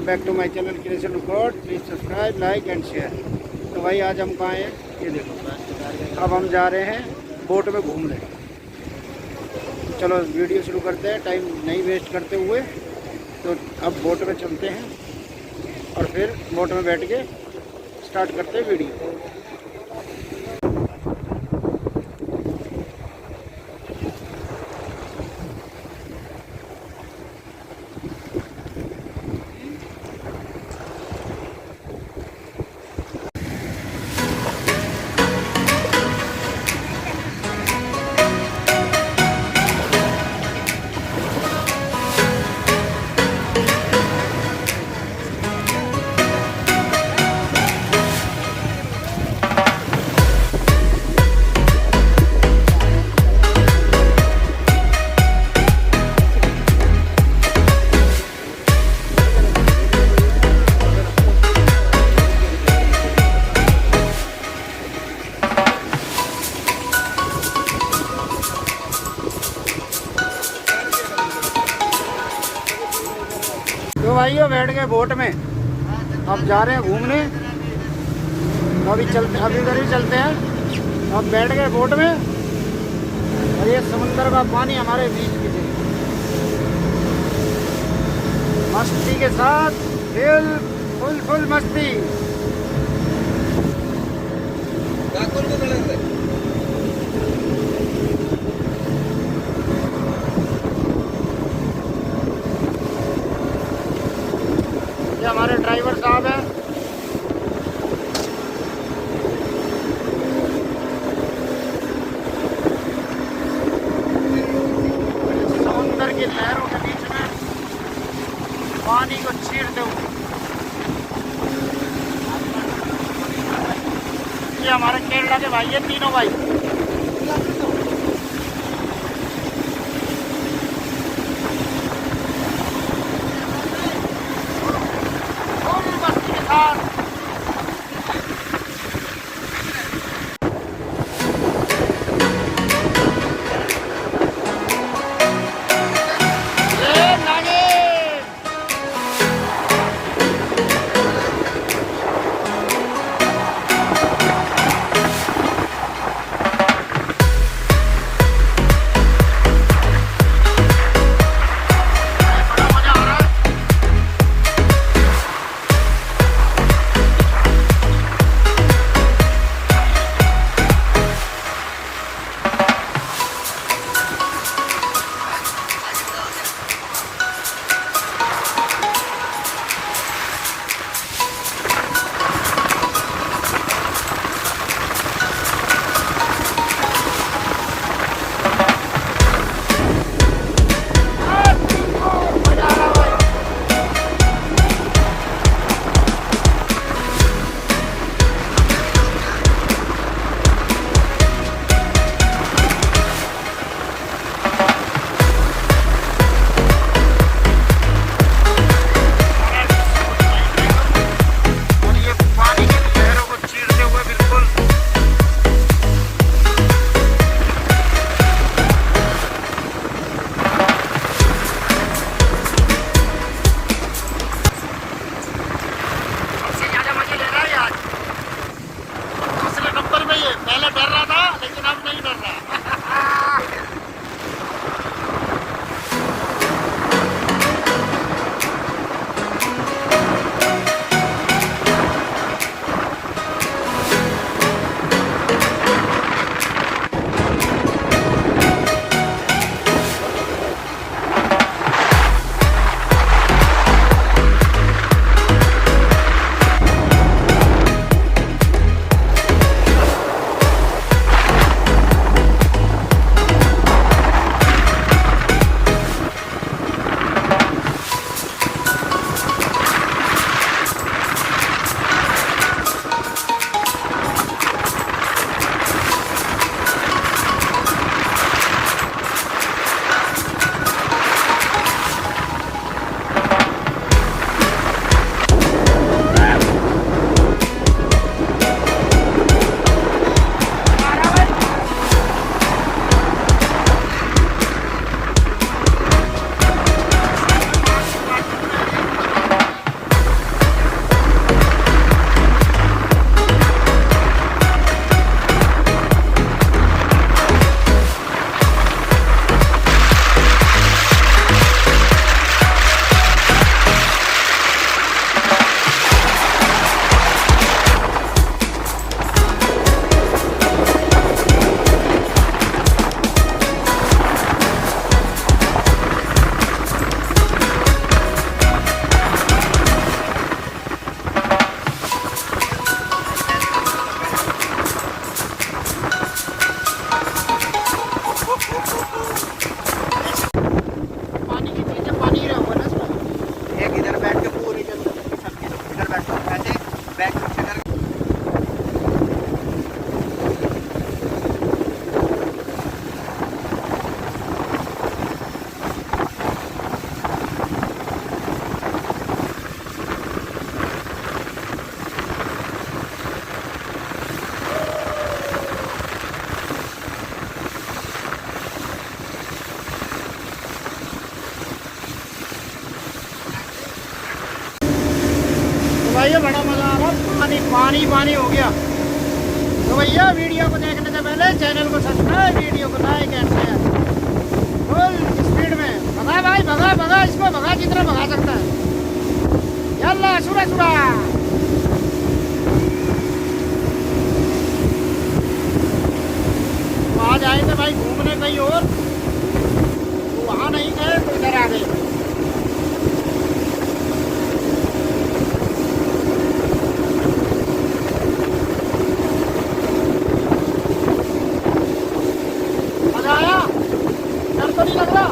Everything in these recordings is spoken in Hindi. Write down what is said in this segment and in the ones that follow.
Welcome back to my channel Creation Record. Please subscribe, like and share. तो भाई आज हम कहाँ हैं ये देखो। अब हम जा रहे हैं बोट में घूमने। चलो वीडियो शुरू करते हैं, टाइम नहीं वेस्ट करते हुए। तो अब बोट में चलते हैं और फिर बोट में बैठ के स्टार्ट करते हैं वीडियो। तो भाइयों बैठ गए बोट में, अब जा रहे हैं घूमने। तो अभी उधर ही चलते हैं। अब बैठ गए बोट में और ये समुंदर का पानी हमारे बीच में है। मस्ती के साथ फुल मस्ती। ये हमारे ड्राइवर साहब हैं। समुद्र की लहरों के बीच में पानी को चीरते हुए ये हमारे केरला के भाई है, तीनों भाई। भैया बड़ा मजा आ रहा, पानी पानी पानी हो गया। तो भैया वीडियो को देखने से पहले चैनल को सब्सक्राइब, वीडियो को like and share. Full speed में भगा भाई, भगा भगा, इसको भगा जितना भगा सकता है। यल्ला सुरा सुरा। तो आज आए थे भाई घूमने कहीं और, तो वहाँ नहीं गए तो इधर आ गए। मजा आया, डर तो नहीं लग रहा?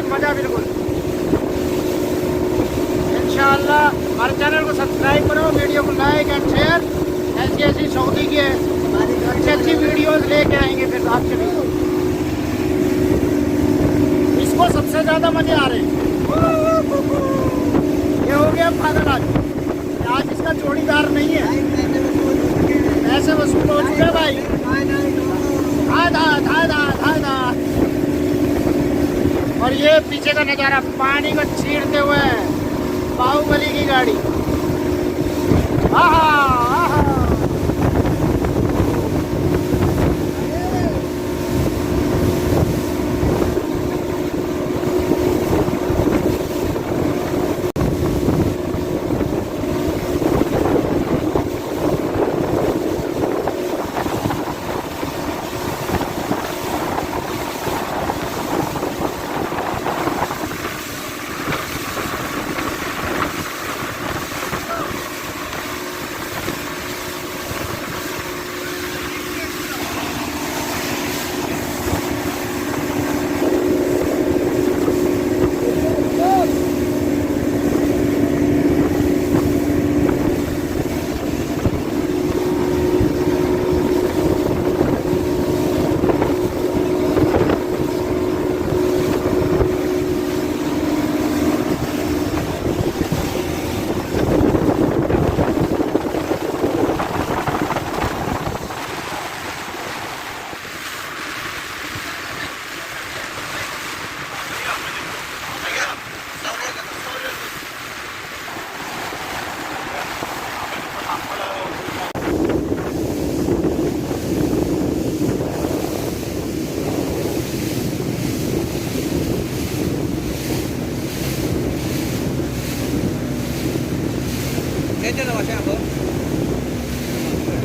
मजा बिल्कुल। इंशाअल्लाह हमारे चैनल को सब्सक्राइब करो, वीडियो को लाइक एंड शेयर। ऐसी ऐसी सऊदी की अच्छी अच्छी वीडियोस लेके आएंगे फिर आपके लिए। इसको सबसे ज़्यादा मजे आ रहे हैं। ये हो गया पागल आज इसका जोड़ीदार नहीं है, ऐसे वसूल हो चुके भाई। और ये पीछे का नज़ारा पानी को छींटते हुए बाहुबली की गाड़ी। आहा आहा।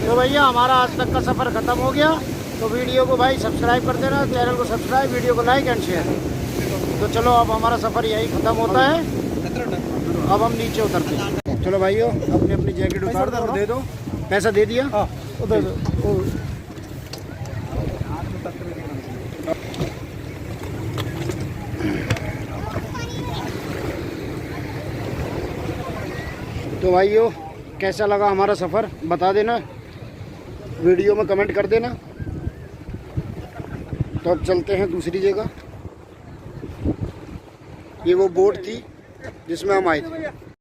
तो भैया हमारा आज तक का सफ़र ख़त्म हो गया। तो वीडियो को भाई सब्सक्राइब कर देना, चैनल को सब्सक्राइब, वीडियो को लाइक एंड शेयर। तो चलो अब हमारा सफ़र यही ख़त्म होता है, अब हम नीचे उतरते हैं। चलो भाइयों अपनी अपनी जैकेट उतार दो और दे दो। पैसा दे दिया? हाँ दे दो। तो भाइयों कैसा लगा हमारा सफ़र बता देना, वीडियो में कमेंट कर देना। तो अब चलते हैं दूसरी जगह। ये वो बोट थी जिसमें हम आए थे।